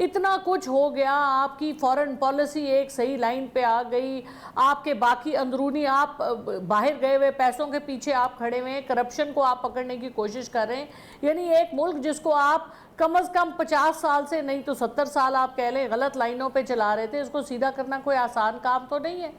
اتنا کچھ ہو گیا, آپ کی فورن پالیسی ایک صحیح لائن پہ آ گئی, آپ کے باقی اندرونی, آپ باہر گئے ہوئے پیسوں کے پیچھے آپ کھڑے ہوئے ہیں, کرپشن کو آپ پکڑنے کی کوشش کر رہے ہیں. یعنی ایک ملک جس کو آپ کم از کم 50 سال سے نہیں تو 70 سال آپ کہہ لیں غلط لائنوں پہ چلا رہے تھے, اس کو سیدھا کرنا کوئی آسان کام تو نہیں ہے.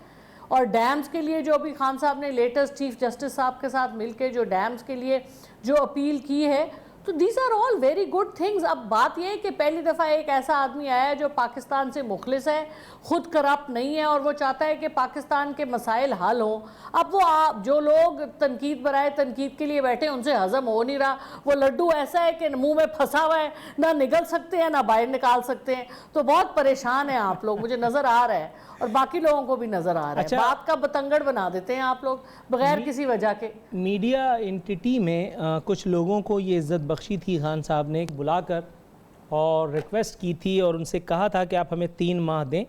اور ڈیمز کے لیے جو ابھی خان صاحب نے لیٹسٹ چیف جسٹس صاحب کے ساتھ مل کے جو ڈیمز کے لیے جو اپیل کی ہے, تو these are all very good things. اب بات یہ ہے کہ پہلی دفعہ ایک ایسا آدمی آیا ہے جو پاکستان سے مخلص ہے, خود کرپٹ نہیں ہے, اور وہ چاہتا ہے کہ پاکستان کے مسائل حل ہوں. اب وہ جو لوگ تنقید برائے تنقید کے لیے بیٹھے ان سے ہضم ہو نہیں رہا. وہ لڈو ایسا ہے کہ منہ میں پھنسا ہوا ہے, نہ نگل سکتے ہیں نہ باہر نکال سکتے ہیں. تو بہت پریشان ہیں آپ لوگ, مجھے نظر آ رہا ہے, اور باقی لوگوں کو بھی نظر آ رہا ہے. بات کا بتنگڑ بنا دیتے ہیں آپ لوگ بغیر کسی وجہ کے. میڈیا انٹیٹی میں کچھ لوگوں کو یہ عزت بخشی تھی خان صاحب نے بلا کر, اور ریکویسٹ کی تھی اور ان سے کہا تھا کہ آپ ہمیں 3 ماہ دیں,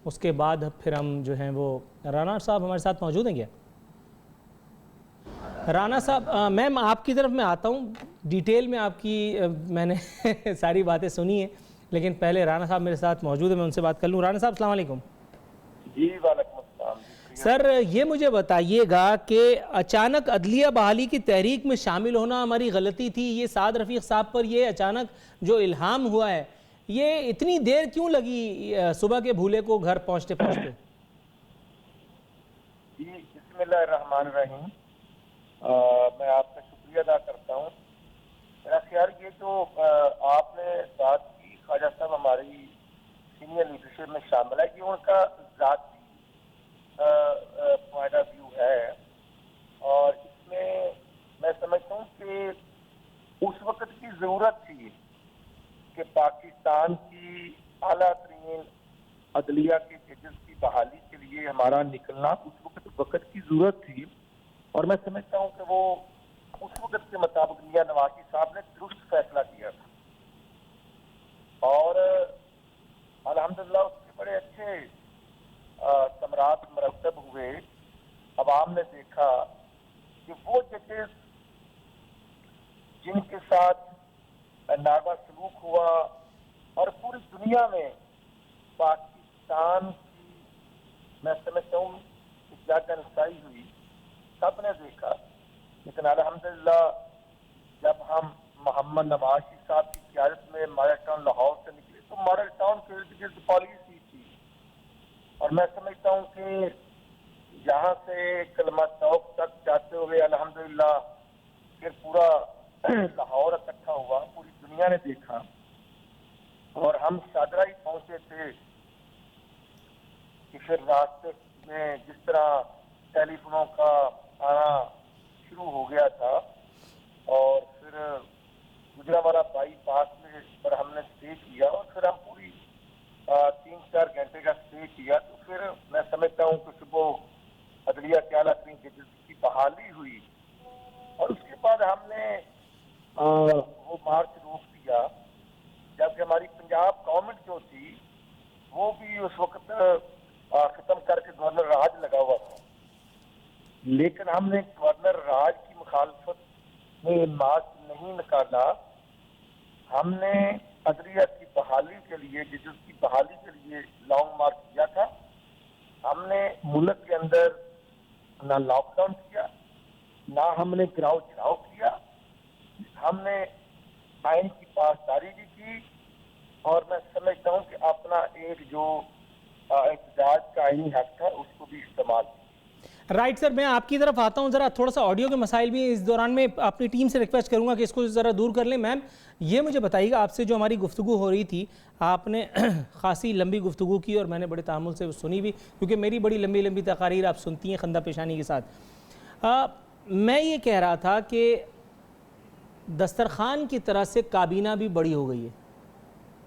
اس کے بعد پھر ہم جو ہیں وہ. رانا صاحب ہمارے ساتھ موجود ہیں کیا؟ رانا صاحب, میم آپ کی طرف میں آتا ہوں, ڈیٹیل میں آپ کی میں نے ساری باتیں سنی ہیں, لیکن پہلے رانا صاحب میرے ساتھ موجود ہیں, میں ان سے بات کر لوں. رانا صاحب السلام علیکم. جی وعلیکم السلام. سر یہ مجھے بتائیے گا کہ اچانک عدلیہ بحالی کی تحریک میں شامل ہونا ہماری غلطی تھی, یہ سعد رفیق صاحب پر یہ اچانک جو الہام ہوا ہے, یہ اتنی دیر کیوں لگی صبح کے بھولے کو گھر پہنچتے پہنچتے؟ جی بسم اللہ الرحمن الرحیم. میں آپ کا شکریہ ادا کرتا ہوں. میرا خیال یہ جو آپ نے بات کی, خواجہ صاحب ہماری سینئر لیڈرشپ میں شامل ہے, یہ ان کا ذاتی پوائنٹ آف ویو ہے, اور اس میں سمجھتا ہوں کہ اس وقت کی ضرورت تھی کہ پاکستان کی اعلیٰ ترین عدلیہ کے ججز کی بحالی کے لیے ہمارا نکلنا اس وقت کی ضرورت تھی, اور میں سمجھتا ہوں کہ وہ اس وقت کے مطابق میاں نواز صاحب نے درست فیصلہ کیا تھا, اور الحمدللہ اس کے بڑے اچھے ثمرات مرتب ہوئے. عوام نے دیکھا کہ وہ ججز جن کے ساتھ ناغا سلوک ہوا اور پوری دنیا میں پاکستان کی میں سمجھتا ہوں کہ کیا جنسائی ہوئی, سب نے دیکھا. لیکن الحمدللہ جب ہم محمد نواز صاحب کی قیادت میں ماڈل ٹاؤن لاہور سے نکلے تو ماڈل ٹاؤن کے ارد گرد پالیسی تھی, اور میں سمجھتا ہوں کہ یہاں سے کلمہ توق تک جاتے ہوئے الحمدللہ پھر پورا لاہور اکٹھا ہوا, پوری دنیا نے دیکھا, اور ہم شاہدرہ ہی پہنچے تھے کہ پھر راستے میں جس طرح ٹیلی فونوں کا آنا شروع ہو گیا تھا, اور پھر گجرانوالہ بائی پاس میں پر ہم نے اسٹے کیا, اور پھر ہم پوری 3-4 گھنٹے کا اسٹے کیا. تو پھر میں سمجھتا ہوں کہ صبح عدلیہ کے اعلیٰ ترین ججز کی بحالی ہوئی, اور اس کے بعد ہم نے وہ مارچ روک دیا, جبکہ ہماری پنجاب گورنمنٹ جو تھی وہ بھی اس وقت ختم کر کے گورنر راج لگا ہوا تھا. لیکن ہم نے گورنر راج کی مخالفت میں مارچ نہیں نکالا, ہم نے عدلیہ کی بحالی کے لیے, ججز کی بحالی کے لیے لانگ مارچ کیا تھا. ہم نے ملک کے اندر نہ لاک ڈاؤن کیا, نہ ہم نے گراؤ چڑھاؤ کیا, ہم نے آئین کی پاسداری بھی کی, اور میں سمجھتا ہوں کہ اپنا ایک جو احتجاج کا آئینی حق تھا اس کو بھی استعمال کیا. رائٹ سر, میں آپ کی طرف آتا ہوں. ذرا تھوڑا سا آڈیو کے مسائل بھی اس دوران میں اپنی ٹیم سے ریکویسٹ کروں گا کہ اس کو ذرا دور کر لیں. میم یہ مجھے بتائیے گا, آپ سے جو ہماری گفتگو ہو رہی تھی, آپ نے خاصی لمبی گفتگو کی اور میں نے بڑے تحمل سے سنی بھی, کیونکہ میری بڑی لمبی لمبی تقاریر آپ سنتی ہیں خندہ پیشانی کے ساتھ. میں یہ کہہ رہا تھا کہ دسترخوان کی طرح سے کابینہ بھی بڑی ہو گئی ہے.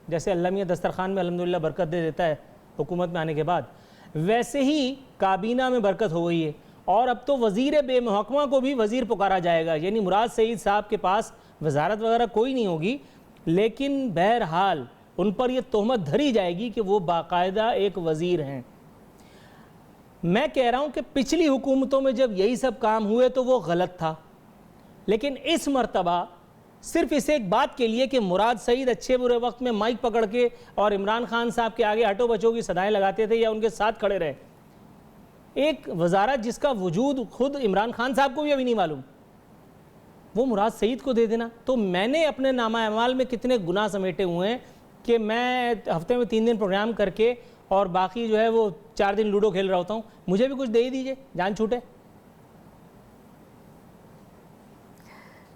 جیسے اللہ میاں دسترخوان میں الحمدللہ برکت دے دیتا ہے حکومت میں آنے کے بعد, ویسے ہی کابینہ میں برکت ہو گئی ہے, اور اب تو وزیر بے محکمہ کو بھی وزیر پکارا جائے گا. یعنی مراد سعید صاحب کے پاس وزارت وغیرہ کوئی نہیں ہوگی, لیکن بہرحال ان پر یہ تہمت دھری جائے گی کہ وہ باقاعدہ ایک وزیر ہیں. میں کہہ رہا ہوں کہ پچھلی حکومتوں میں جب یہی سب کام ہوئے تو وہ غلط تھا, لیکن اس مرتبہ صرف اس ایک بات کے لیے کہ مراد سعید اچھے برے وقت میں مائک پکڑ کے اور عمران خان صاحب کے آگے ہٹو بچوں کی صدائیں لگاتے تھے یا ان کے ساتھ کھڑے رہے. ایک وزارت جس کا وجود خود عمران خان صاحب کو بھی ابھی نہیں معلوم, وہ مراد سعید کو دے دینا. تو میں نے اپنے نامہ اعمال میں کتنے گناہ سمیٹے ہوئے ہیں کہ میں ہفتے میں 3 دن پروگرام کر کے اور باقی جو ہے وہ 4 دن لوڈو کھیل رہا ہوتا ہوں. مجھے بھی کچھ دے ہی دیجئے, جان چھوٹے.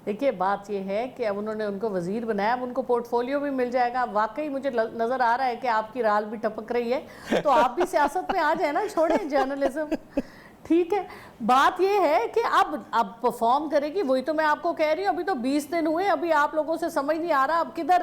دیکھیے بات یہ ہے کہ اب انہوں نے ان کو وزیر بنایا, اب ان کو پورٹ فولیو بھی مل جائے گا. واقعی مجھے نظر آ رہا ہے کہ آپ کی رال بھی ٹپک رہی ہے, تو آپ بھی سیاست میں آ جائیں نا, چھوڑیں جرنلزم. ٹھیک ہے, بات یہ ہے کہ اب پرفارم کرے گی, وہی تو میں آپ کو کہہ رہی ہوں. ابھی تو 20 دن ہوئے, ابھی آپ لوگوں سے سمجھ نہیں آ رہا اب کدھر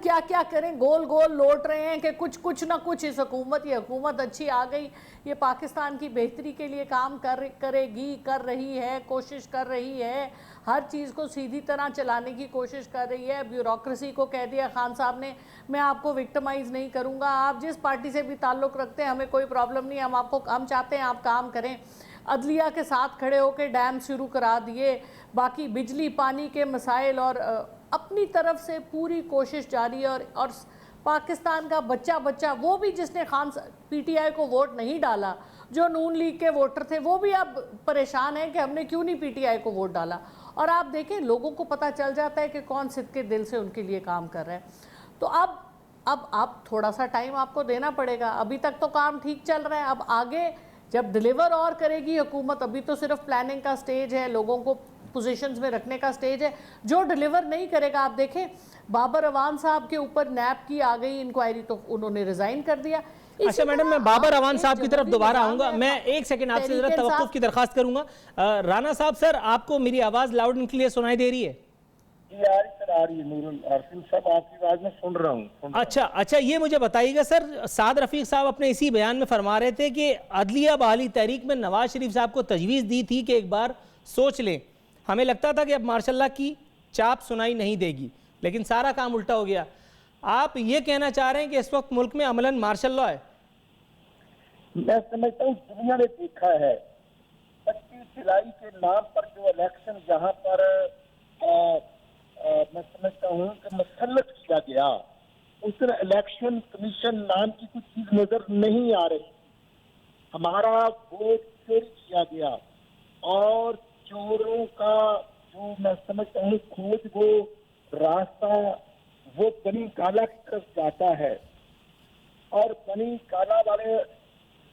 کیا کریں. گول لوٹ رہے ہیں کہ کچھ نہ کچھ اس حکومت, یہ حکومت اچھی آ گئی, یہ پاکستان کی بہتری کے لیے کام کرے گی, کر رہی ہے, کوشش کر رہی ہے, ہر چیز کو سیدھی طرح چلانے کی کوشش کر رہی ہے. بیوروکریسی کو کہہ دیا خان صاحب نے, میں آپ کو وکٹمائز نہیں کروں گا, آپ جس پارٹی سے بھی تعلق رکھتے ہیں ہمیں کوئی پرابلم نہیں, ہم چاہتے ہیں آپ کام کریں. عدلیہ کے ساتھ کھڑے ہو کے ڈیم شروع کرا دیے, باقی بجلی پانی کے مسائل, اور اپنی طرف سے پوری کوشش جاری ہے. اور پاکستان کا بچہ وہ بھی جس نے پی ٹی آئی کو ووٹ نہیں ڈالا, جو نون لیگ کے ووٹر تھے, وہ بھی اب پریشان ہیں کہ ہم نے کیوں نہیں پی ٹی آئی کو ووٹ ڈالا. اور آپ دیکھیں لوگوں کو پتہ چل جاتا ہے کہ کون صدقے دل سے ان کے لیے کام کر رہا ہے. تو اب تھوڑا سا ٹائم آپ کو دینا پڑے گا. ابھی تک تو کام ٹھیک چل رہا ہے, اب آگے جب ڈیلیور اور کرے گی حکومت, ابھی تو صرف پلاننگ کا سٹیج ہے, لوگوں کو پوزیشنز میں رکھنے کا سٹیج ہے, جو ڈیلیور نہیں کرے گا. آپ دیکھیں بابر اوان صاحب کے اوپر نیب کی آ گئی انکوائری, تو انہوں نے ریزائن کر دیا. اچھا میڈم, میں بابر اوان صاحب کی طرف دوبارہ آؤں گا. میں 1 سیکنڈ آپ سے ذرا توقف کی درخواست کروں گا. رانا صاحب سر, آپ کو میری آواز لاؤڈ اینڈ کلیئر سنائی دے رہی ہے؟ جی آ رہی ہے نور العارفین صاحب, آپ کی آواز میں سن رہا ہوں. اچھا, یہ مجھے بتائیے گا سر, سعد رفیق صاحب اپنے اسی بیان میں فرما رہے تھے کہ عدلیہ بحالی تحریک میں نواز شریف صاحب کو تجویز دی تھی کہ ایک بار سوچ لیں. ہمیں لگتا تھا کہ اب ماشاء اللہ کی چاپ سنائی نہیں دے گی, لیکن سارا کام الٹا ہو گیا. آپ یہ کہنا چاہ رہے ہیں کہ اس وقت ملک میں عملاً مارشل لاء ہے؟ میں سمجھتا ہوں دنیا نے دیکھا ہے 25 جولائی کے نام پر جو الیکشن یہاں پر میں سمجھتا ہوں کہ مسلط کیا گیا, اس میں الیکشن کمیشن نام کی کچھ چیز نظر نہیں آ رہی. ہمارا ووٹ چوری کیا گیا, اور چوروں کا جو میں سمجھتا ہوں کھوج وہ راستہ وہ بنی کالا کی طرف جاتا ہے. اور بنی کالا والے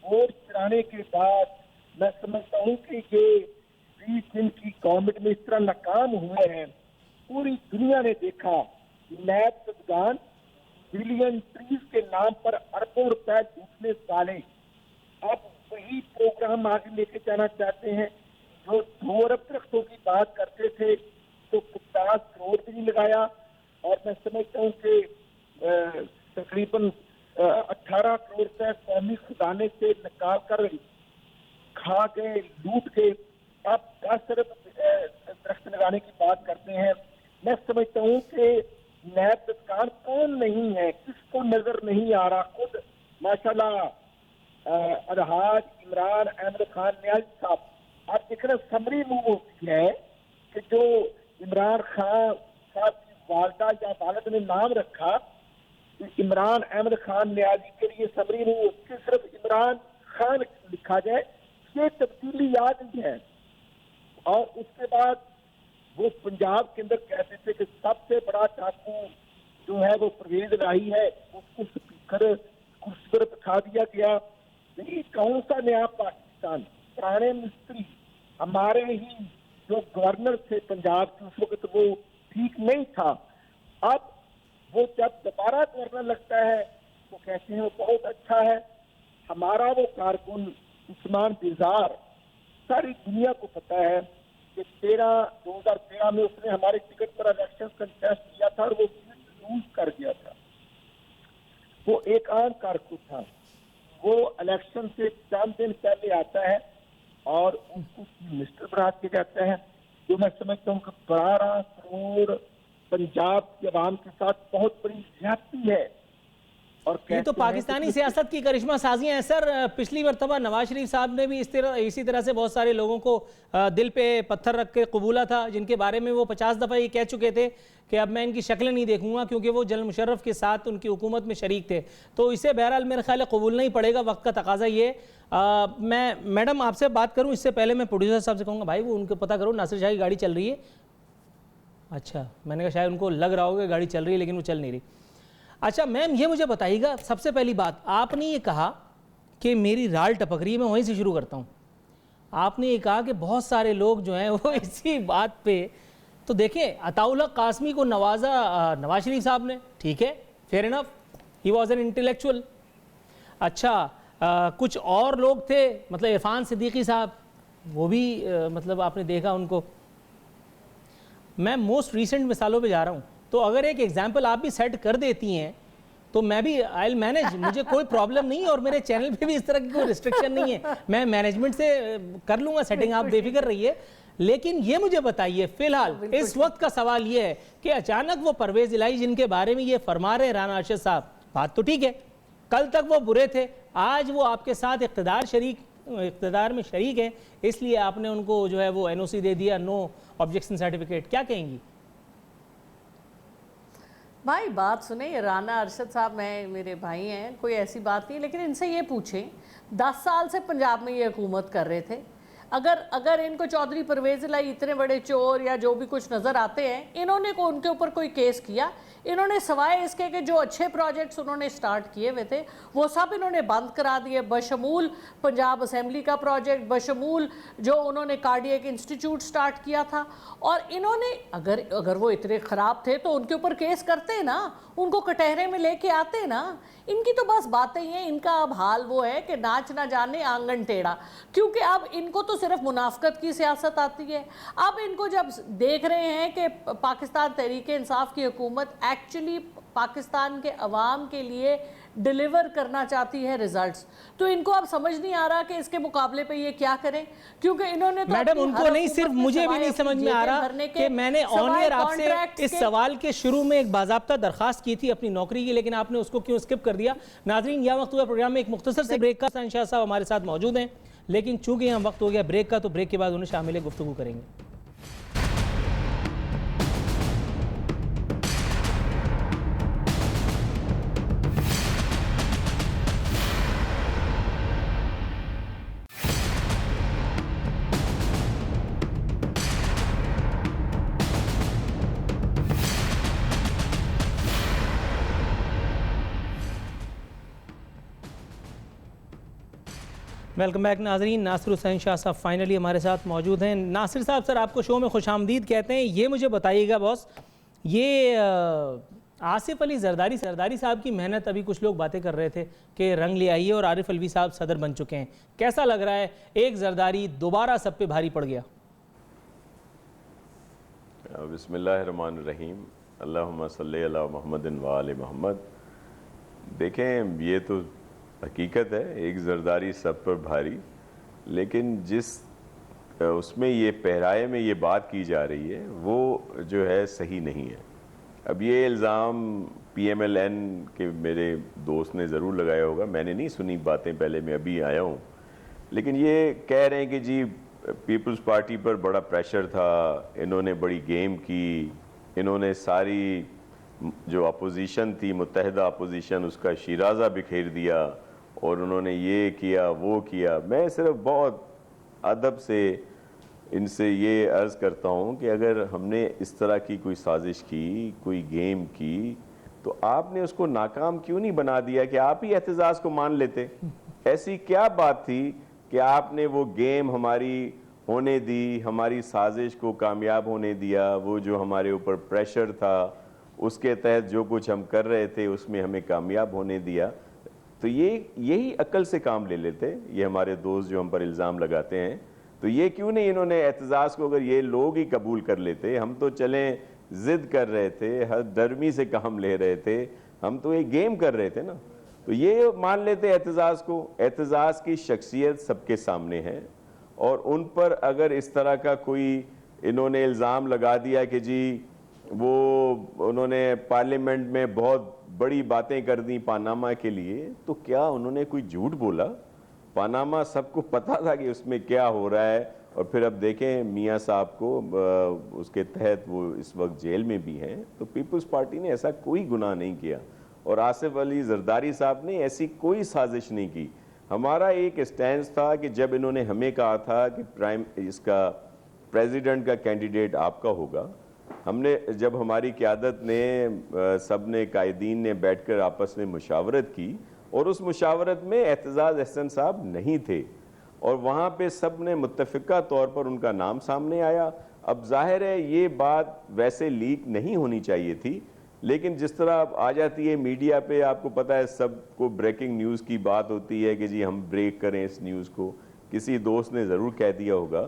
ووٹ چرانے کے بعد میں سمجھتا ہوں کہ یہ 20 دن کی گورنمنٹ میں اس طرح ناکام ہوئے ہیں. پوری دنیا نے دیکھا نیب صدگان بلین ٹریز کے نام پر اربوں روپے لوٹنے والے اب وہی پروگرام آگے لے کے جانا چاہتے ہیں. جو 2 ارب درختوں کی بات کرتے تھے تو 50 کروڑ بھی نہیں لگایا, اور میں سمجھتا ہوں کہ تقریباً 18 کروڑ روپے قومی خزانے سے نکال کر کھا گئے, لوٹ گئے. اب 10 ارب درخت لگانے کی بات کرتے ہیں. میں سمجھتا ہوں کہ نیب صدگان کون نہیں ہے, کس کو نظر نہیں آ رہا. خود ماشاءاللہ الحاج عمران احمد خان نیازی صاحب, آپ دیکھ رہے ہیں سمری موو ہوتی ہے کہ جو عمران خان صاحب کی والدہ یا والد نے نام رکھا عمران احمد خان نیازی کے لیے سمری موو, صرف عمران خان لکھا جائے. یہ تبدیلی یاد نہیں ہے. اور اس کے بعد وہ پنجاب کے اندر کہتے تھے کہ سب سے بڑا ڈاکو جو ہے وہ پرویز الہی ہے, اس کو اسپیکر کرسی پر بٹھا دیا گیا. یہ کون سا نیا پاکستان؟ پرانے مستری ہمارے ہی جو گورنر تھے پنجاب کے اس وقت وہ ٹھیک نہیں تھا. اب وہ جب دوبارہ گورنر لگتا ہے تو کہتے ہیں وہ بہت اچھا ہے. ہمارا وہ کارکن عثمان بیزار, ساری دنیا کو پتا ہے کہ 2013 میں اس نے ہمارے ٹکٹ پر الیکشن کنٹیسٹ کیا تھا اور وہ لوز کر گیا تھا. وہ ایک عام کارکن تھا. وہ الیکشن سے چند دن پہلے آتا ہے اور اس کو منسٹر بنا کے جاتا ہے, جو میں سمجھتا ہوں کہ 12 کروڑ پنجاب کے عوام کے ساتھ بہت بڑی زیادتی ہے. یہ تو پاکستانی سیاست کی کرشمہ سازیاں ہیں سر. پچھلی مرتبہ نواز شریف صاحب نے بھی اسی طرح سے بہت سارے لوگوں کو دل پہ پتھر رکھ کے قبولہ تھا، جن کے بارے میں وہ 50 دفعہ یہ کہہ چکے تھے کہ اب میں ان کی شکل نہیں دیکھوں گا، کیونکہ وہ جنرل مشرف کے ساتھ ان کی حکومت میں شریک تھے. تو اسے بہرحال میرے خیال ہے قبولنا ہی پڑے گا، وقت کا تقاضا یہ. میں میڈم آپ سے بات کروں اس سے پہلے میں پروڈیوسر صاحب سے کہوں گا بھائی وہ ان کو پتہ کرو ناصر شاہ کی گاڑی چل رہی ہے. اچھا میں نے کہا شاید ان کو لگ رہا ہوگا گاڑی چل رہی ہے لیکن وہ چل نہیں رہی. اچھا میم یہ مجھے بتائیے گا، سب سے پہلی بات آپ نے یہ کہا کہ میری رال ٹپک رہی ہے، میں وہیں سے شروع کرتا ہوں. آپ نے یہ کہا کہ بہت سارے لوگ جو ہیں وہ اسی بات پہ، تو دیکھیں عطاء اللہ قاسمی کو نوازا نواز شریف صاحب نے، ٹھیک ہے fair enough, he was an intellectual. اچھا کچھ اور لوگ تھے مطلب عرفان صدیقی صاحب، وہ بھی مطلب آپ نے دیکھا ان کو. میں موسٹ ریسنٹ مثالوں پہ جا رہا ہوں، تو اگر ایک ایگزامپل آپ بھی سیٹ کر دیتی ہیں تو میں بھی آئی ول مینیج، مجھے کوئی پرابلم نہیں ہے، اور میرے چینل پہ بھی اس طرح کی کوئی ریسٹرکشن نہیں ہے، میں مینجمنٹ سے کر لوں گا سیٹنگ، آپ بے فکر رہیے. لیکن یہ مجھے بتائیے فی الحال اس وقت کا سوال یہ ہے کہ اچانک وہ پرویز الہی جن کے بارے میں یہ فرما رہے رانا ارشد صاحب، بات تو ٹھیک ہے کل تک وہ برے تھے، آج وہ آپ کے ساتھ اقتدار میں شریک ہیں، اس لیے آپ نے ان کو جو ہے وہ این او سی دے دیا، نو آبجیکشن سرٹیفکیٹ. کیا کہیں گی؟ بھائی بات سنیں، یہ رانا ارشد صاحب میرے بھائی ہیں، کوئی ایسی بات نہیں، لیکن ان سے یہ پوچھیں 10 سال سے پنجاب میں یہ حکومت کر رہے تھے، اگر ان کو چودھری پرویز الہی اتنے بڑے چور یا جو بھی کچھ نظر آتے ہیں، انہوں نے ان کے اوپر کوئی کیس کیا؟ انہوں نے سوائے اس کے کہ جو اچھے پروجیکٹس انہوں نے سٹارٹ کیے ہوئے تھے وہ سب انہوں نے بند کرا دیے، بشمول پنجاب اسمبلی کا پروجیکٹ، بشمول جو انہوں نے کارڈیک انسٹیٹیوٹ سٹارٹ کیا تھا. اور انہوں نے اگر وہ اتنے خراب تھے تو ان کے اوپر کیس کرتے نا، ان کو کٹہرے میں لے کے آتے نا. ان کی تو بس باتیں ہی ہیں، ان کا اب حال وہ ہے کہ ناچ نہ جانے آنگن ٹیڑھا، کیونکہ اب ان کو تو صرف منافقت کی سیاست آتی ہے. اب ان کو جب دیکھ رہے ہیں کہ پاکستان تحریک انصاف کی حکومت ایکچولی پاکستان کے عوام کے لیے ڈیلیور کرنا چاہتی ہے ریزلٹس، تو ان کو اب سمجھ نہیں آ رہا کہ اس کے مقابلے پہ یہ کیا کریں، کیونکہ انہوں نے تو میڈم ان کو نہیں، صرف مجھے بھی نہیں سمجھ میں آ رہا کہ میں نے آن ایئر آپ سے اس سوال کے شروع میں ایک باضابطہ درخواست کی تھی اپنی نوکری کی، لیکن آپ نے اس کو کیوں اسکپ کر دیا. ناظرین یہ وقت ہوا پروگرام میں ایک مختصر سے بریک کا. شاہ صاحب ہمارے ساتھ موجود ہیں، لیکن چونکہ یہاں وقت ہو گیا بریک کا تو بریک کے بعد انہیں شامل گفتگو کریں گے. ویلکم بیک ناظرین. ناصر حسین شاہ صاحب فائنلی ہمارے ساتھ موجود ہیں. ناصر صاحب سر آپ کو شو میں خوش آمدید کہتے ہیں. یہ مجھے بتائیے گا باس، یہ آصف علی زرداری صاحب کی محنت، ابھی کچھ لوگ باتیں کر رہے تھے کہ رنگ لے آئیے اور عارف الوی صاحب صدر بن چکے ہیں، کیسا لگ رہا ہے؟ ایک زرداری دوبارہ سب پہ بھاری پڑ گیا. بسم اللہ الرحمن الرحیم، اللہم صلی علی محمد و آل محمد. دیکھیں یہ تو حقیقت ہے، ایک زرداری سب پر بھاری، لیکن جس اس میں یہ پہرائے میں یہ بات کی جا رہی ہے وہ جو ہے صحیح نہیں ہے. اب یہ الزام پی ایم ایل این کے میرے دوست نے ضرور لگایا ہوگا، میں نے نہیں سنی باتیں پہلے، میں ابھی آیا ہوں، لیکن یہ کہہ رہے ہیں کہ جی پیپلز پارٹی پر بڑا پریشر تھا، انہوں نے بڑی گیم کی، انہوں نے ساری جو اپوزیشن تھی، متحدہ اپوزیشن، اس کا شیرازہ بکھیر دیا اور انہوں نے یہ کیا وہ کیا. میں صرف بہت ادب سے ان سے یہ عرض کرتا ہوں کہ اگر ہم نے اس طرح کی کوئی سازش کی، کوئی گیم کی، تو آپ نے اس کو ناکام کیوں نہیں بنا دیا کہ آپ ہی احتجاج کو مان لیتے؟ ایسی کیا بات تھی کہ آپ نے وہ گیم ہماری ہونے دی، ہماری سازش کو کامیاب ہونے دیا؟ وہ جو ہمارے اوپر پریشر تھا اس کے تحت جو کچھ ہم کر رہے تھے اس میں ہمیں کامیاب ہونے دیا. تو یہی عقل سے کام لے لیتے یہ ہمارے دوست جو ہم پر الزام لگاتے ہیں. تو یہ کیوں نہیں انہوں نے احتجاج کو اگر یہ لوگ ہی قبول کر لیتے؟ ہم تو چلیں ضد کر رہے تھے، ہر نرمی سے کام لے رہے تھے، ہم تو ایک گیم کر رہے تھے نا. تو یہ مان لیتے احتجاج کو. احتجاج کی شخصیت سب کے سامنے ہے، اور ان پر اگر اس طرح کا کوئی انہوں نے الزام لگا دیا کہ جی وہ انہوں نے پارلیمنٹ میں بہت بڑی باتیں کر دیں پاناما کے لیے، تو کیا انہوں نے کوئی جھوٹ بولا؟ پاناما سب کو پتا تھا کہ اس میں کیا ہو رہا ہے، اور پھر اب دیکھیں میاں صاحب کو اس کے تحت وہ اس وقت جیل میں بھی ہیں. تو پیپلز پارٹی نے ایسا کوئی گناہ نہیں کیا، اور آصف علی زرداری صاحب نے ایسی کوئی سازش نہیں کی. ہمارا ایک اسٹینس تھا کہ جب انہوں نے ہمیں کہا تھا کہ اس کا پریزیڈنٹ کا کینڈیڈیٹ آپ کا ہوگا، ہم نے جب ہماری قیادت نے سب نے قائدین نے بیٹھ کر آپس میں مشاورت کی، اور اس مشاورت میں اعتزاز احسن صاحب نہیں تھے، اور وہاں پہ سب نے متفقہ طور پر ان کا نام سامنے آیا. اب ظاہر ہے یہ بات ویسے لیک نہیں ہونی چاہیے تھی، لیکن جس طرح اب آ جاتی ہے میڈیا پہ، آپ کو پتہ ہے سب کو بریکنگ نیوز کی بات ہوتی ہے کہ جی ہم بریک کریں اس نیوز کو. کسی دوست نے ضرور کہہ دیا ہوگا،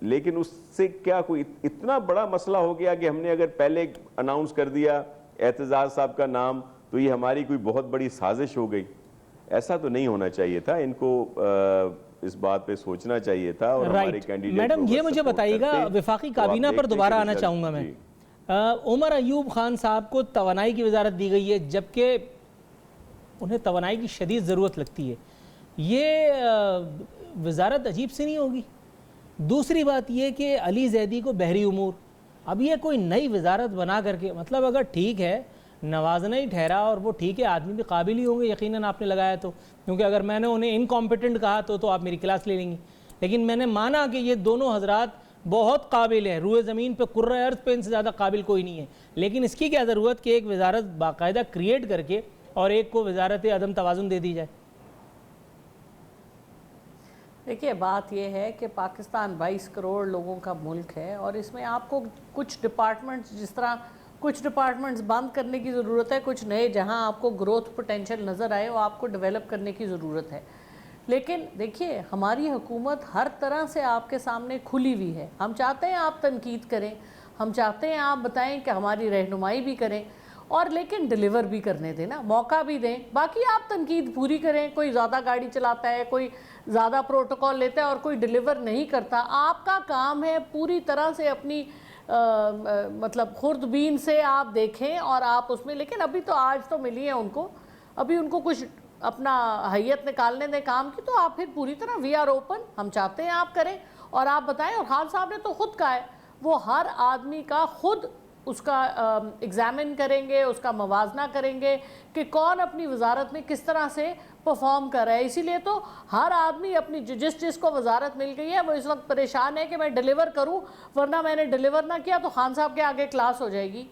لیکن اس سے کیا کوئی اتنا بڑا مسئلہ ہو گیا کہ ہم نے اگر پہلے اناؤنس کر دیا اعتزاز صاحب کا نام تو یہ ہماری کوئی بہت بڑی سازش ہو گئی؟ ایسا تو نہیں ہونا چاہیے تھا. ان کو اس بات پہ سوچنا چاہیے تھا. اور ہمارے کینڈیڈیٹ میڈم یہ مجھے بتائیے گا، وفاقی کابینہ پر دوبارہ آنا چاہوں گا میں. عمر ایوب خان صاحب کو توانائی کی وزارت دی گئی ہے، جبکہ انہیں توانائی کی شدید ضرورت لگتی ہے. یہ وزارت عجیب سی نہیں ہوگی؟ دوسری بات یہ کہ علی زیدی کو بحری امور، اب یہ کوئی نئی وزارت بنا کر کے، مطلب اگر ٹھیک ہے نوازنا ہی ٹھہرا اور وہ ٹھیک ہے آدمی بھی قابل ہی ہوں گے یقیناً آپ نے لگایا تو، کیونکہ اگر میں نے انہیں انکمپیٹنٹ کہا تو آپ میری کلاس لے لیں گی. لیکن میں نے مانا کہ یہ دونوں حضرات بہت قابل ہیں، روئے زمین پہ کرۂ ارض پہ ان سے زیادہ قابل کوئی نہیں ہے. لیکن اس کی کیا ضرورت کہ ایک وزارت باقاعدہ کریٹ کر کے اور ایک کو وزارت عدم توازن دے دی جائے؟ دیکھیے بات یہ ہے کہ پاکستان 22 کروڑ لوگوں کا ملک ہے، اور اس میں آپ کو کچھ ڈپارٹمنٹس، جس طرح کچھ ڈپارٹمنٹس بند کرنے کی ضرورت ہے، کچھ نئے جہاں آپ کو گروتھ پوٹینشل نظر آئے وہ آپ کو ڈیولپ کرنے کی ضرورت ہے. لیکن دیکھیے ہماری حکومت ہر طرح سے آپ کے سامنے کھلی ہوئی ہے. ہم چاہتے ہیں آپ تنقید کریں، ہم چاہتے ہیں آپ بتائیں کہ ہماری رہنمائی بھی کریں، اور لیکن ڈیلیور بھی کرنے دیں نا، موقع بھی دیں. باقی آپ تنقید پوری کریں، کوئی زیادہ گاڑی چلاتا ہے، کوئی زیادہ پروٹوکول لیتا ہے اور کوئی ڈیلیور نہیں کرتا. آپ کا کام ہے پوری طرح سے اپنی مطلب خوردبین سے آپ دیکھیں اور آپ اس میں، لیکن ابھی تو آج تو ملی ہے ان کو، ابھی ان کو کچھ اپنا حیت نکالنے دیں کام کی، تو آپ پھر پوری طرح وی آر اوپن، ہم چاہتے ہیں آپ کریں اور آپ بتائیں. اور خان صاحب نے تو خود کہا ہے وہ ہر آدمی کا خود اس کا ایگزامن کریں گے، اس کا موازنہ کریں گے کہ کون اپنی وزارت میں کس طرح سے پرفارم کر رہا ہے. اسی لیے تو ہر آدمی اپنی جس کو وزارت مل گئی ہے وہ اس وقت پریشان ہے کہ میں ڈیلیور کروں، ورنہ میں نے ڈیلیور نہ کیا تو خان صاحب کے آگے کلاس ہو جائے گی.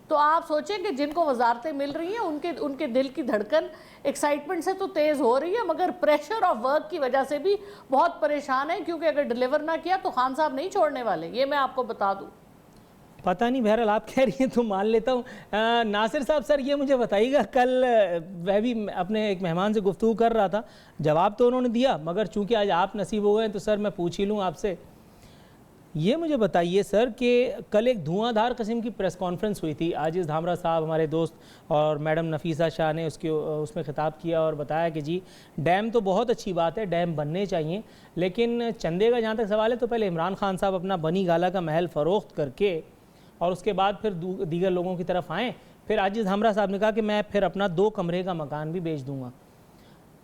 تو آپ سوچیں کہ جن کو وزارتیں مل رہی ہیں ان کے دل کی دھڑکن ایکسائٹمنٹ سے تو تیز ہو رہی ہے، مگر پریشر آف ورک کی وجہ سے بھی بہت پریشان ہے، کیونکہ اگر ڈیلیور نہ کیا تو خان صاحب نہیں چھوڑنے والے، یہ میں آپ کو بتا دوں. پتہ نہیں، بہرحال آپ کہہ رہی ہیں تو مان لیتا ہوں. ناصر صاحب سر یہ مجھے بتائیے گا، کل میں بھی اپنے ایک مہمان سے گفتگو کر رہا تھا، جواب تو انہوں نے دیا، مگر چونکہ آج آپ نصیب ہو گئے تو سر میں پوچھ ہی لوں آپ سے. یہ مجھے بتائیے سر کہ کل ایک دھواں دھار قسم کی پریس کانفرنس ہوئی تھی، عاجز دھامرا صاحب ہمارے دوست اور میڈم نفیسہ شاہ نے اس میں خطاب کیا اور بتایا کہ جی ڈیم تو بہت اچھی بات ہے، ڈیم بننے چاہیے، لیکن چندے کا جہاں تک سوال ہے تو پہلے عمران خان صاحب اپنا بنی گالہ کا محل فروخت کر کے اور اس کے بعد پھر دیگر لوگوں کی طرف آئیں. پھر عاجز دھامرا صاحب نے کہا کہ میں پھر اپنا 2 کمرے کا مکان بھی بیچ دوں گا.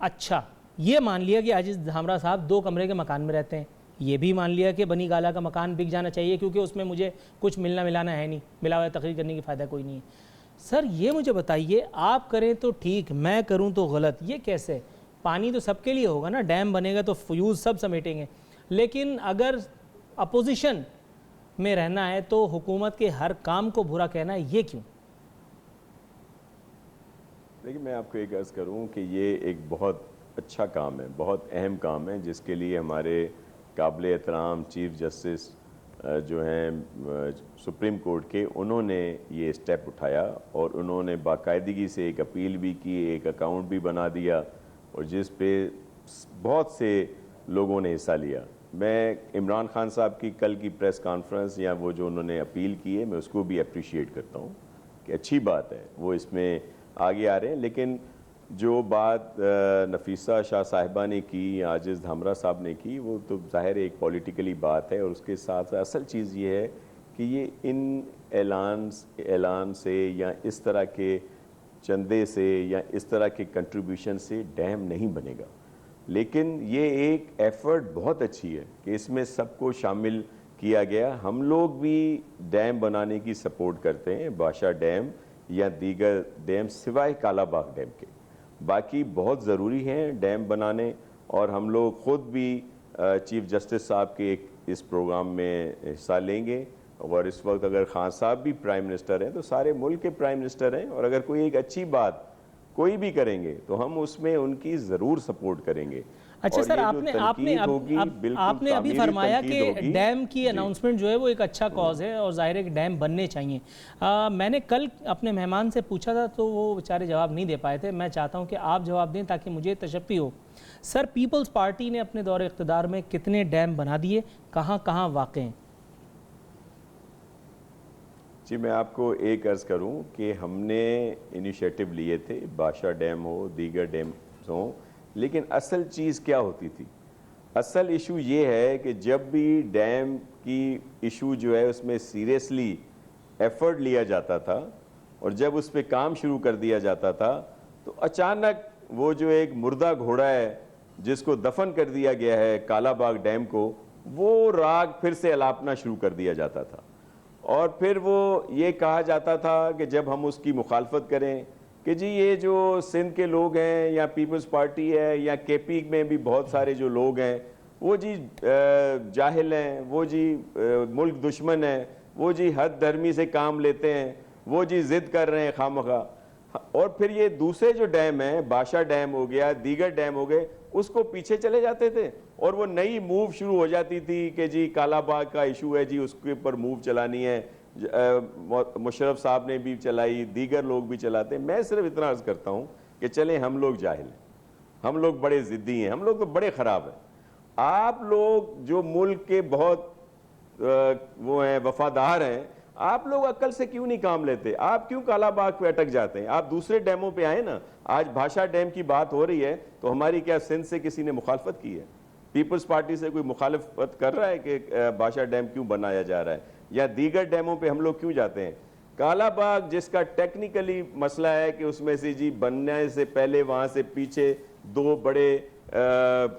اچھا یہ مان لیا کہ عاجز دھامرا صاحب 2 کمرے کے مکان میں رہتے ہیں، یہ بھی مان لیا کہ بنی گالہ کا مکان بک جانا چاہیے کیونکہ اس میں مجھے کچھ ملنا ملانا ہے نہیں، ملا ہوا تقریر کرنے کی فائدہ کوئی نہیں ہے. سر یہ مجھے بتائیے آپ کریں تو ٹھیک، میں کروں تو غلط، یہ کیسے؟ پانی تو سب کے لیے ہوگا نا، ڈیم بنے گا تو فیوز سب سمیٹیں گے، لیکن اگر اپوزیشن میں رہنا ہے تو حکومت کے ہر کام کو برا کہنا ہے، یہ کیوں؟ لیکن میں آپ کو ایک عرض کروں کہ یہ ایک بہت اچھا کام ہے، بہت اہم کام ہے، جس کے لیے ہمارے قابل احترام چیف جسٹس جو ہیں سپریم کورٹ کے، انہوں نے یہ اسٹیپ اٹھایا اور انہوں نے باقاعدگی سے ایک اپیل بھی کی، ایک اکاؤنٹ بھی بنا دیا، اور جس پہ بہت سے لوگوں نے حصہ لیا. میں عمران خان صاحب کی کل کی پریس کانفرنس یا وہ جو انہوں نے اپیل کی ہے، میں اس کو بھی اپریشیٹ کرتا ہوں کہ اچھی بات ہے وہ اس میں آگے آ رہے ہیں. لیکن جو بات نفیسہ شاہ صاحبہ نے کی، عاجز دھامرا صاحب نے کی، وہ تو ظاہر ایک پولیٹیکلی بات ہے، اور اس کے ساتھ اصل چیز یہ ہے کہ یہ ان اعلان سے یا اس طرح کے چندے سے یا اس طرح کے کنٹریبیوشن سے ڈیم نہیں بنے گا، لیکن یہ ایک ایفرٹ بہت اچھی ہے کہ اس میں سب کو شامل کیا گیا۔ ہم لوگ بھی ڈیم بنانے کی سپورٹ کرتے ہیں، باشا ڈیم یا دیگر ڈیم سوائے کالا باغ ڈیم کے، باقی بہت ضروری ہیں ڈیم بنانے، اور ہم لوگ خود بھی چیف جسٹس صاحب کے اس پروگرام میں حصہ لیں گے، اور اس وقت اگر خان صاحب بھی پرائم منسٹر ہیں تو سارے ملک کے پرائم منسٹر ہیں، اور اگر کوئی ایک اچھی بات کوئی بھی کریں گے تو ہم اس میں ان کی ضرور سپورٹ کریں گے۔ اچھا سر، آپ نے ابھی فرمایا کہ ڈیم کی اناؤنسمنٹ جو ہے وہ ایک اچھا کاز ہے، اور ظاہر ہے کہ ڈیم بننے چاہیے۔ میں نے کل اپنے مہمان سے پوچھا تھا تو وہ بیچارے جواب نہیں دے پائے تھے، میں چاہتا ہوں کہ آپ جواب دیں تاکہ مجھے تشفی ہو۔ سر، پیپلز پارٹی نے اپنے دور اقتدار میں کتنے ڈیم بنا دیے، کہاں کہاں واقع ہیں؟ جی میں آپ کو ایک عرض کروں کہ ہم نے انیشیٹو لیے تھے، باشا ڈیم ہو، دیگر ڈیمز ہوں، لیکن اصل چیز کیا ہوتی تھی؟ اصل ایشو یہ ہے کہ جب بھی ڈیم کی ایشو جو ہے اس میں سیریسلی ایفرٹ لیا جاتا تھا اور جب اس پہ کام شروع کر دیا جاتا تھا تو اچانک وہ جو ایک مردہ گھوڑا ہے جس کو دفن کر دیا گیا ہے کالا باغ ڈیم کو، وہ راگ پھر سے الاپنا شروع کر دیا جاتا تھا، اور پھر وہ یہ کہا جاتا تھا کہ جب ہم اس کی مخالفت کریں کہ جی یہ جو سندھ کے لوگ ہیں یا پیپلز پارٹی ہے یا کے پی میں بھی بہت سارے جو لوگ ہیں وہ جی جاہل ہیں، وہ جی ملک دشمن ہیں، وہ جی حد دھرمی سے کام لیتے ہیں، وہ جی ضد کر رہے ہیں خواہ۔ اور پھر یہ دوسرے جو ڈیم ہیں، باشا ڈیم ہو گیا، دیگر ڈیم ہو گئے، اس کو پیچھے چلے جاتے تھے اور وہ نئی موو شروع ہو جاتی تھی کہ جی کالا باغ کا ایشو ہے، جی اس کے اوپر موو چلانی ہے۔ مشرف صاحب نے بھی چلائی، دیگر لوگ بھی چلاتے ہیں۔ میں صرف اتنا عرض کرتا ہوں کہ چلیں ہم لوگ جاہل ہیں، ہم لوگ بڑے ضدی ہیں، ہم لوگ تو بڑے خراب ہیں۔ آپ لوگ جو ملک کے بہت وہ ہیں وفادار ہیں، آپ لوگ عقل سے کیوں نہیں کام لیتے؟ آپ کیوں کالا باغ پہ اٹک جاتے ہیں؟ آپ دوسرے ڈیموں پہ آئیں نا۔ آج بھاشا ڈیم کی بات ہو رہی ہے تو ہماری کیا سندھ سے کسی نے مخالفت کی ہے؟ پیپلز پارٹی سے کوئی مخالفت کر رہا ہے کہ بھاشا ڈیم کیوں بنایا جا رہا ہے؟ یا دیگر ڈیموں پہ ہم لوگ کیوں جاتے ہیں؟ کالا باغ جس کا ٹیکنیکلی مسئلہ ہے کہ اس میں سے جی بننے سے پہلے وہاں سے پیچھے 2 بڑے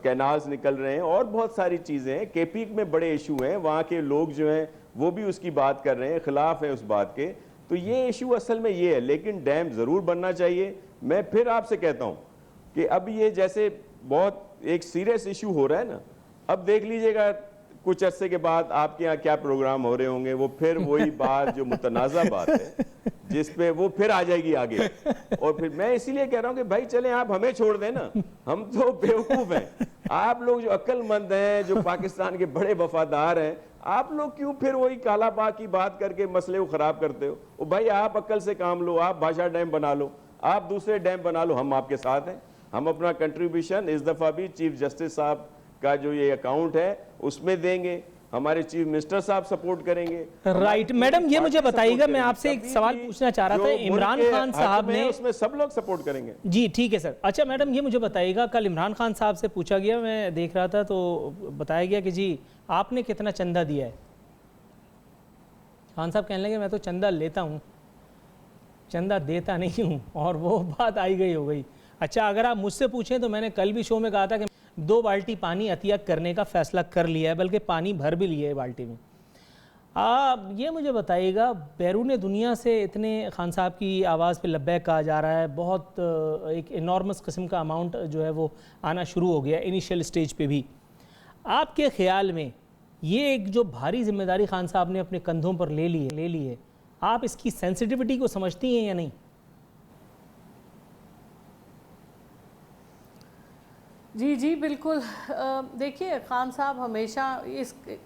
کینالز نکل رہے ہیں اور بہت ساری چیزیں ہیں، کے پی میں بڑے ایشو ہیں، وہاں کے لوگ جو ہیں وہ بھی اس کی بات کر رہے ہیں، خلاف ہیں اس بات کے۔ تو یہ ایشو اصل میں یہ ہے، لیکن ڈیم ضرور بننا چاہیے۔ میں پھر آپ سے کہتا ہوں کہ اب یہ جیسے بہت ایک سیریس ایشو ہو رہا ہے نا، اب دیکھ لیجئے گا کچھ عرصے کے بعد آپ کے یہاں کیا پروگرام ہو رہے ہوں گے، وہ پھر وہی بات جو متنازع بات ہے جس پہ وہ پھر آ جائے گی آگے۔ اور پھر میں اسی لیے کہہ رہا ہوں کہ بھائی چلیں آپ ہمیں چھوڑ دیں نا، ہم تو بیوقوف ہیں۔ آپ لوگ جو عقل مند ہیں، جو پاکستان کے بڑے وفادار ہیں، آپ لوگ کیوں پھر وہی کالا باغ کی بات کر کے مسئلے کو خراب کرتے ہو؟ او بھائی آپ عقل سے کام لو، آپ بھاشا ڈیم بنا لو، آپ دوسرے ڈیم بنا لو، ہم آپ کے ساتھ ہیں۔ ہم اپنا کنٹریبیوشن اس دفعہ بھی چیف جسٹس صاحب کا جو یہ اکاؤنٹ ہے اس میں دیں گے، ہمارے چیف منسٹر صاحب سپورٹ کریں گے۔ رائٹ میڈم، یہ مجھے بتائیے گا، میں آپ سے ایک سوال پوچھنا چاہ رہا تھا۔ عمران خان صاحب نے، اس میں سب لوگ سپورٹ کریں گے۔ جی ٹھیک ہے سر۔ اچھا میڈم یہ مجھے بتائیے گا، کل عمران خان صاحب سے پوچھا گیا، میں دیکھ رہا تھا تو بتایا گیا کہ جی آپ نے کتنا چندہ دیا ہے؟ خان صاحب کہنے لگے میں تو چندہ لیتا ہوں، چندہ دیتا نہیں ہوں، اور وہ بات آئی گئی ہو گئی۔ اچھا اگر آپ مجھ سے پوچھیں تو میں نے کل بھی شو میں کہا تھا کہ 2 بالٹی پانی عطیہ کرنے کا فیصلہ کر لیا ہے، بلکہ پانی بھر بھی لیا ہے بالٹی میں۔ آپ یہ مجھے بتائیے گا، بیرون دنیا سے اتنے خان صاحب کی آواز پہ لبیک کہا جا رہا ہے، بہت ایک انارمس قسم کا اماؤنٹ جو ہے وہ آنا شروع ہو گیا انیشیل سٹیج پہ بھی۔ آپ کے خیال میں یہ ایک جو بھاری ذمہ داری خان صاحب نے اپنے کندھوں پر لے لی ہے، آپ اس کی سینسٹیوٹی کو سمجھتی ہیں یا نہیں؟ جی جی بالکل۔ دیکھیے خان صاحب ہمیشہ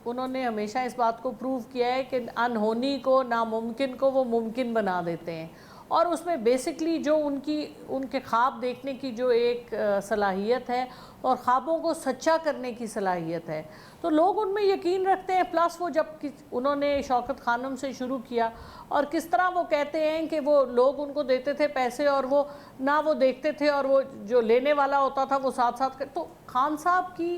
انہوں نے ہمیشہ اس بات کو پروو کیا ہے کہ انہونی کو، ناممکن کو وہ ممکن بنا دیتے ہیں، اور اس میں بیسکلی جو ان کے خواب دیکھنے کی جو ایک صلاحیت ہے اور خوابوں کو سچا کرنے کی صلاحیت ہے، تو لوگ ان میں یقین رکھتے ہیں۔ پلس وہ جب انہوں نے شوکت خانم سے شروع کیا اور کس طرح وہ کہتے ہیں کہ وہ لوگ ان کو دیتے تھے پیسے اور وہ نہ وہ دیکھتے تھے، اور وہ جو لینے والا ہوتا تھا وہ ساتھ ساتھ تو خان صاحب کی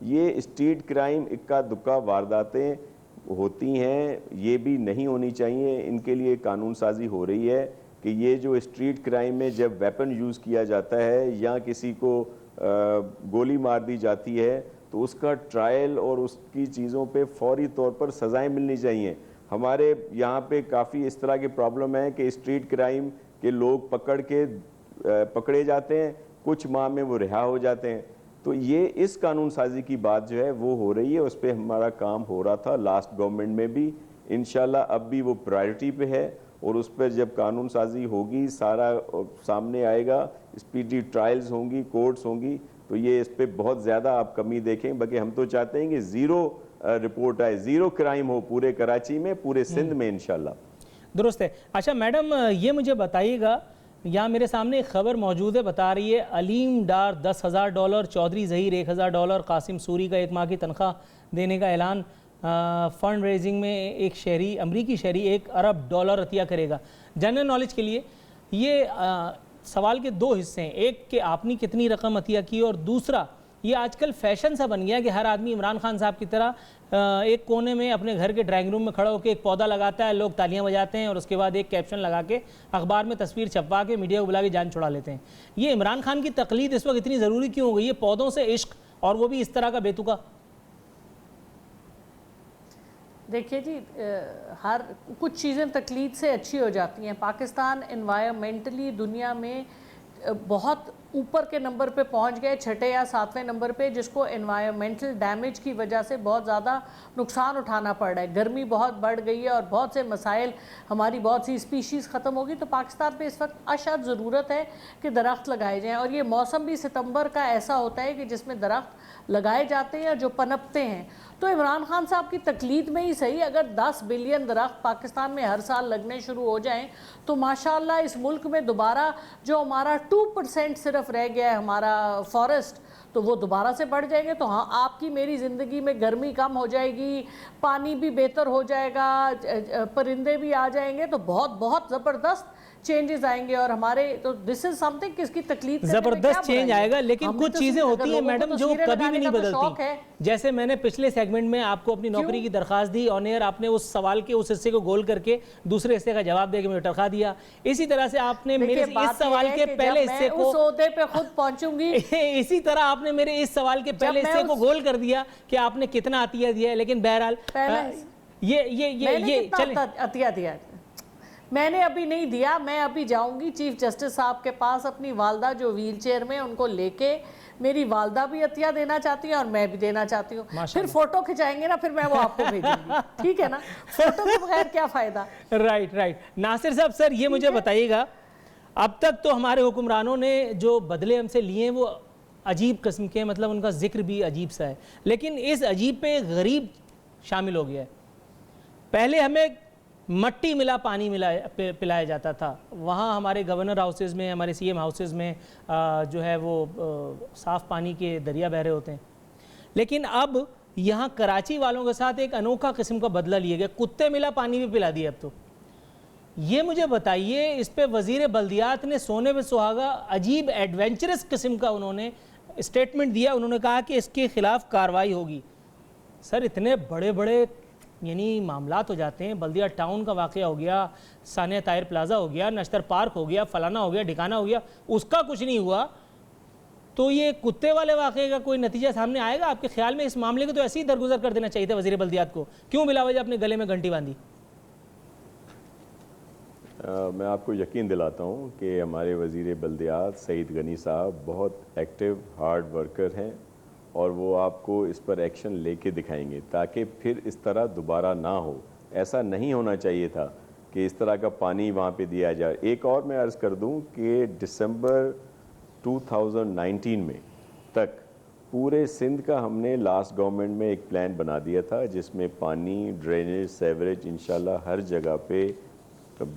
یہ اسٹریٹ کرائم اکا دکا وارداتیں ہوتی ہیں، یہ بھی نہیں ہونی چاہیے. ان کے لیے قانون سازی ہو رہی ہے کہ یہ جو اسٹریٹ کرائم میں جب ویپن یوز کیا جاتا ہے یا کسی کو گولی مار دی جاتی ہے تو اس کا ٹرائل اور اس کی چیزوں پہ فوری طور پر سزائیں ملنی چاہیے. ہمارے یہاں پہ کافی اس طرح کی پرابلم ہے کہ اسٹریٹ کرائم کے لوگ پکڑے جاتے ہیں، کچھ ماہ میں وہ رہا ہو جاتے ہیں. تو یہ اس قانون سازی کی بات جو ہے وہ ہو رہی ہے، اس پہ ہمارا کام ہو رہا تھا لاسٹ گورنمنٹ میں بھی. انشاءاللہ اب بھی وہ پرائرٹی پہ ہے اور اس پر جب قانون سازی ہوگی سارا سامنے آئے گا، اسپیڈی ٹرائلز ہوں گی، کورٹس ہوں گی، تو یہ اس پہ بہت زیادہ آپ کمی دیکھیں. بلکہ ہم تو چاہتے ہیں کہ زیرو رپورٹ آئے، زیرو کرائم ہو پورے کراچی میں، پورے سندھ میں انشاءاللہ. درست ہے. اچھا میڈم یہ مجھے بتائیے گا، یہاں میرے سامنے ایک خبر موجود ہے، بتا رہی ہے علیم ڈار $10,000، چودھری ظہیر $1,000، قاسم سوری کا 1 ماہ کی تنخواہ دینے کا اعلان، فنڈ ریزنگ میں ایک شہری، امریکی شہری $1 ارب عطیہ کرے گا. جنرل نالج کے لیے یہ سوال کے 2 حصے ہیں، ایک کہ آپ نے کتنی رقم عطیہ کی، اور دوسرا یہ آج کل فیشن سا بن گیا کہ ہر آدمی عمران خان صاحب کی طرح ایک کونے میں اپنے گھر کے ڈرائنگ روم میں کھڑا ہو کے ایک پودا لگاتا ہے، لوگ تالیاں بجاتے ہیں اور اس کے بعد ایک کیپشن لگا کے اخبار میں تصویر چھپوا کے میڈیا کو بلا کے جان چھڑا لیتے ہیں. یہ عمران خان کی تقلید اس وقت اتنی ضروری کیوں ہو گئی ہے، پودوں سے عشق، اور وہ بھی اس طرح کا بیتوکا؟ دیکھیے جی، ہر کچھ چیزیں تقلید سے اچھی ہو جاتی ہیں. پاکستان انوائرمنٹلی دنیا میں بہت اوپر کے نمبر پہ پہنچ گئے، 6 یا 7ویں نمبر پہ، جس کو انوائرمنٹل ڈیمیج کی وجہ سے بہت زیادہ نقصان اٹھانا پڑ رہا ہے. گرمی بہت بڑھ گئی ہے اور بہت سے مسائل، ہماری بہت سی اسپیشیز ختم ہوگی. تو پاکستان پہ اس وقت اشد ضرورت ہے کہ درخت لگائے جائیں، اور یہ موسم بھی ستمبر کا ایسا ہوتا ہے کہ جس میں درخت لگائے جاتے ہیں اور جو پنپتے ہیں. تو عمران خان صاحب کی تقلید میں ہی صحیح، اگر 10 بلین درخت پاکستان میں ہر سال لگنے شروع ہو جائیں تو ماشاءاللہ اس ملک میں دوبارہ جو ہمارا 2% صرف رہ گیا ہے ہمارا فارسٹ، تو وہ دوبارہ سے بڑھ جائیں گے. تو ہاں، آپ کی میری زندگی میں گرمی کم ہو جائے گی، پانی بھی بہتر ہو جائے گا، پرندے بھی آ جائیں گے، تو بہت بہت زبردست چینجز آئیں گے. اور ہمارے تو دس از سم تھنگ، کس کی تکلیف زبردست چینج آئے گا. لیکن کچھ چیزیں ہوتی ہیں میڈم جو کبھی بھی نہیں بدلتی. جیسے میں نے پچھلے سیگمنٹ میں آپ کو اپنی نوکری کی درخواست دی، آن ایئر آپ نے اس سوال کے اس حصے کو گول کر کے دوسرے حصے کا جواب دے کے مجھے تنخواہ دیا. اسی طرح سے آپ نے میرے اس سوال کے پہلے حصے کو، اس عہدے پہ خود پہنچوں گی، اسی طرح آپ نے میرے اس سوال کے پہلے حصے کو گول کر دیا کہ آپ نے کتنا عطیہ دیا ہے. لیکن بہرحال یہ عطیہ دیا میں نے ابھی نہیں دیا. میں ابھی جاؤں گی چیف جسٹس صاحب کے پاس، اپنی والدہ جو ویل چیئر میں، ان کو لے کے. میری والدہ بھی عطیہ دینا چاہتی ہیں اور میں بھی دینا چاہتی ہوں. پھر فوٹو کھچائیں گے نا، پھر میں وہ آپ کو بھیجوں گی. ٹھیک ہے نا؟ فوٹو کے بغیر کیا فائدہ. رائٹ. ناصر صاحب سر یہ مجھے بتائیے گا، اب تک تو ہمارے حکمرانوں نے جو بدلے ہم سے لیے ہیں وہ عجیب قسم کے، مطلب ان کا ذکر بھی عجیب سا ہے. لیکن اس عجیب پہ غریب شامل ہو گیا ہے. پہلے ہمیں مٹی ملا پانی پلایا جاتا تھا. وہاں ہمارے گورنر ہاؤسز میں، ہمارے سی ایم ہاؤسز میں جو ہے وہ صاف پانی کے دریا بہ رہے ہوتے ہیں. لیکن اب یہاں کراچی والوں کے ساتھ ایک انوکھا قسم کا بدلہ لیا گیا، کتے ملا پانی بھی پلا دیا. اب تو یہ مجھے بتائیے، اس پہ وزیر بلدیات نے سونے پہ سہاگا عجیب ایڈونچرس قسم کا انہوں نے اسٹیٹمنٹ دیا. انہوں نے کہا کہ اس کے خلاف کارروائی ہوگی. سر اتنے بڑے بڑے یعنی معاملات ہو جاتے ہیں. بلدیہ ٹاؤن کا واقعہ ہو گیا، ثانیہ طاہر پلازا ہو گیا، نشتر پارک ہو گیا، فلانا ہو گیا، ڈھکانا ہو گیا، اس کا کچھ نہیں ہوا. تو یہ کتے والے واقعے کا کوئی نتیجہ سامنے آئے گا آپ کے خیال میں؟ اس معاملے کو تو ایسے ہی درگزر کر دینا چاہیے تھا وزیر بلدیات کو. کیوں بلا وجہ اپنے گلے میں گھنٹی باندھی؟ میں آپ کو یقین دلاتا ہوں کہ ہمارے وزیر بلدیات سعید غنی صاحب بہت ایکٹیو ہارڈ ورکر ہیں، اور وہ آپ کو اس پر ایکشن لے کے دکھائیں گے تاکہ پھر اس طرح دوبارہ نہ ہو. ایسا نہیں ہونا چاہیے تھا کہ اس طرح کا پانی وہاں پہ دیا جائے. ایک اور میں عرض کر دوں کہ دسمبر 2019 میں تک پورے سندھ کا ہم نے لاسٹ گورنمنٹ میں ایک پلان بنا دیا تھا، جس میں پانی، ڈرینیج، سیوریج انشاءاللہ ہر جگہ پہ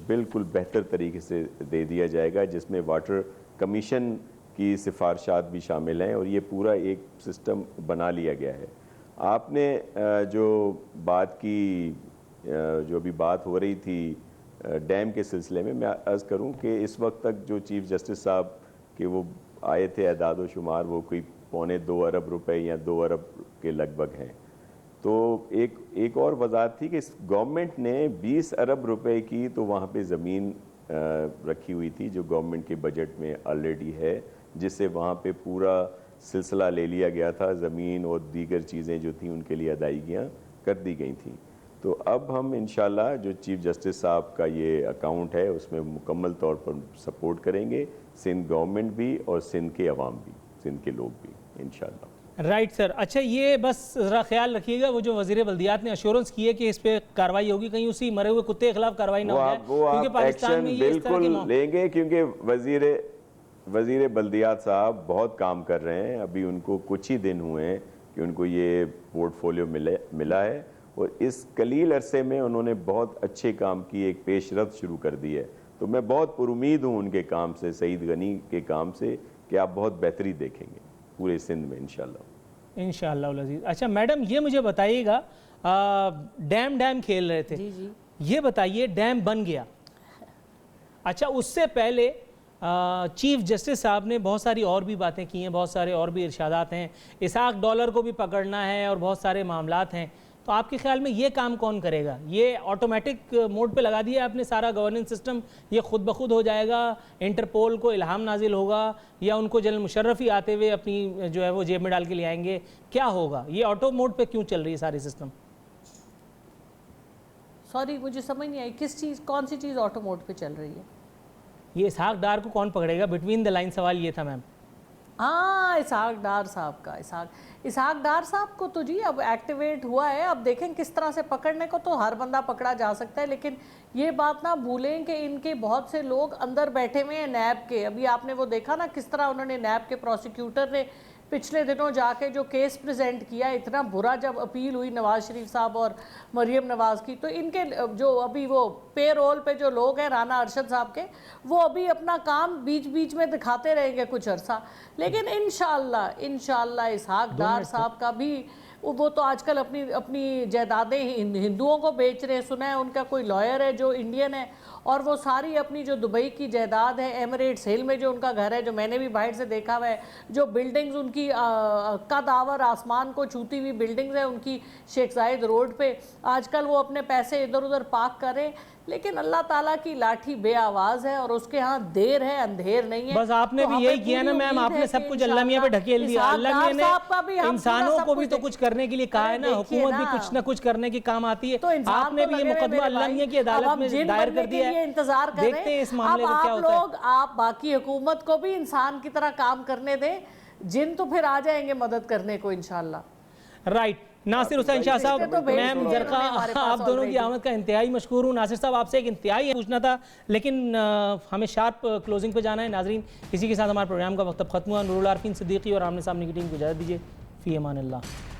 بالکل بہتر طریقے سے دے دیا جائے گا، جس میں واٹر کمیشن کی سفارشات بھی شامل ہیں، اور یہ پورا ایک سسٹم بنا لیا گیا ہے. آپ نے جو بات کی، جو بھی بات ہو رہی تھی ڈیم کے سلسلے میں عرض کروں کہ اس وقت تک جو چیف جسٹس صاحب کہ وہ آئے تھے اعداد و شمار، وہ کوئی 2.25 ارب روپے یا 2 ارب کے لگ بھگ ہیں. تو ایک اور وضاحت تھی کہ گورنمنٹ نے 20 ارب روپے کی تو وہاں پہ زمین رکھی ہوئی تھی جو گورنمنٹ کے بجٹ میں آلریڈی ہے, جس سے وہاں پہ پورا سلسلہ لے لیا گیا تھا, زمین اور دیگر چیزیں جو تھیں ان کے لیے ادائیگیاں کر دی گئی تھیں. تو اب ہم انشاءاللہ جو چیف جسٹس صاحب کا یہ اکاؤنٹ ہے اس میں مکمل طور پر سپورٹ کریں گے, سندھ گورنمنٹ بھی اور سندھ کے عوام بھی, سندھ کے لوگ بھی انشاءاللہ. Right sir. اچھا یہ بس ذرا خیال رکھیے گا, وہ جو وزیر بلدیات نے ایشورنس کی ہے کہ اس پہ کارروائی ہوگی, کہیں اسی مرے ہوئے کتے کے خلاف کارروائی نہ ہو جائے, کیونکہ پاکستان میں یہ اس طرح بالکل لیں گے, کیونکہ وزیر بلدیات صاحب بہت کام کر رہے ہیں. ابھی ان کو کچھ ہی دن ہوئے ہیں کہ ان کو یہ پورٹ فولیو ملا ہے, اور اس قلیل عرصے میں انہوں نے بہت اچھے کام کی, ایک پیش رفت شروع کر دی ہے. تو میں بہت پر امید ہوں ان کے کام سے, سعید غنی کے کام سے, کہ آپ بہت بہتری دیکھیں گے پورے سندھ میں انشاءاللہ. انشاءاللہ العزیز. اچھا میڈم یہ مجھے بتائیے گا, ڈیم کھیل رہے تھے, یہ بتائیے ڈیم بن گیا, اچھا اس سے پہلے چیف جسٹس صاحب نے بہت ساری اور بھی باتیں کی ہیں, بہت سارے اور بھی ارشادات ہیں, اسحاق ڈالر کو بھی پکڑنا ہے اور بہت سارے معاملات ہیں. تو آپ کے خیال میں یہ کام کون کرے گا؟ یہ آٹومیٹک موڈ پہ لگا دیا آپ نے سارا گورننس سسٹم, یہ خود بخود ہو جائے گا, انٹرپول کو الہام نازل ہوگا, یا ان کو جنرل مشرف ہی آتے ہوئے اپنی جو ہے وہ جیب میں ڈال کے لے آئیں گے, کیا ہوگا؟ یہ آٹو موڈ پہ کیوں چل رہی ہے ساری سسٹم؟ سوری مجھے سمجھ نہیں آئی, کس چیز, کون سی چیز آٹو موڈ پہ چل رہی ہے؟ یہ اسحاق ڈار کو کون پکڑے گا؟ بٹوین دا لائن سوال یہ تھا میم. ہاں اسحاق ڈار صاحب کا, اسحاق ڈار صاحب کو تو جی اب ایکٹیویٹ ہوا ہے, اب دیکھیں کس طرح سے پکڑنے کو تو ہر بندہ پکڑا جا سکتا ہے, لیکن یہ بات نہ بھولیں کہ ان کے بہت سے لوگ اندر بیٹھے ہوئے ہیں نیب کے. ابھی آپ نے وہ دیکھا نا کس طرح انہوں نے نیب کے پروسیکیوٹر نے پچھلے دنوں جا کے جو کیس پریزنٹ کیا, اتنا برا جب اپیل ہوئی نواز شریف صاحب اور مریم نواز کی, تو ان کے جو ابھی وہ پے رول پہ جو لوگ ہیں رانا ارشد صاحب کے, وہ ابھی اپنا کام بیچ بیچ میں دکھاتے رہیں گے کچھ عرصہ, لیکن انشاءاللہ اسحاق ڈار صاحب کا بھی, وہ تو آج کل اپنی جائیدادیں ہندوؤں کو بیچ رہے ہیں. سنا ہے ان کا کوئی لائر ہے جو انڈین ہے, اور وہ ساری اپنی جو دبئی کی جائیداد ہے, ایمریٹس ہل میں جو ان کا گھر ہے, جو میں نے بھی باہر سے دیکھا ہوا ہے, جو بلڈنگز ان کی قد آور آسمان کو چھوتی ہوئی بلڈنگز ہیں ان کی شیخ زاید روڈ پہ, آج کل وہ اپنے پیسے ادھر ادھر پاک کریں. لیکن اللہ تعالیٰ کی لاٹھی بے آواز ہے, اور اس کے ہاں دیر ہے اندھیر نہیں ہے. بس آپ نے بھی یہی کیا نا میم, آپ نے سب کچھ اللہ میاں پہ ڈھکیل دیا. اللہ میاں نے انسانوں کو بھی تو کچھ کرنے کے لیے کہا ہے نا, حکومت بھی کچھ نہ کچھ کرنے کی کام آتی ہے. آپ نے بھی یہ مقدمہ اللہ میاں کی عدالت میں دائر کر دیا ہے, دیکھتے ہیں اس معاملے میں کیا ہوتا ہے. آپ باقی حکومت کو بھی انسان کی طرح کام کرنے دیں, جن تو پھر آ جائیں گے مدد کرنے کو انشاءاللہ. رائٹ. ناصر حسین شاہ صاحب, میم زرقا, آپ دونوں کی آمد کا انتہائی مشکور ہوں. ناصر صاحب آپ سے ایک انتہائی پوچھنا تھا, لیکن ہمیں شارپ کلوزنگ پہ جانا ہے. ناظرین اسی کے ساتھ ہمارے پروگرام کا وقت اب ختم ہوا. نور العارفین صدیقی اور آمنے سامنے کی ٹیم کو اجازت دیجیے. فی امان اللہ.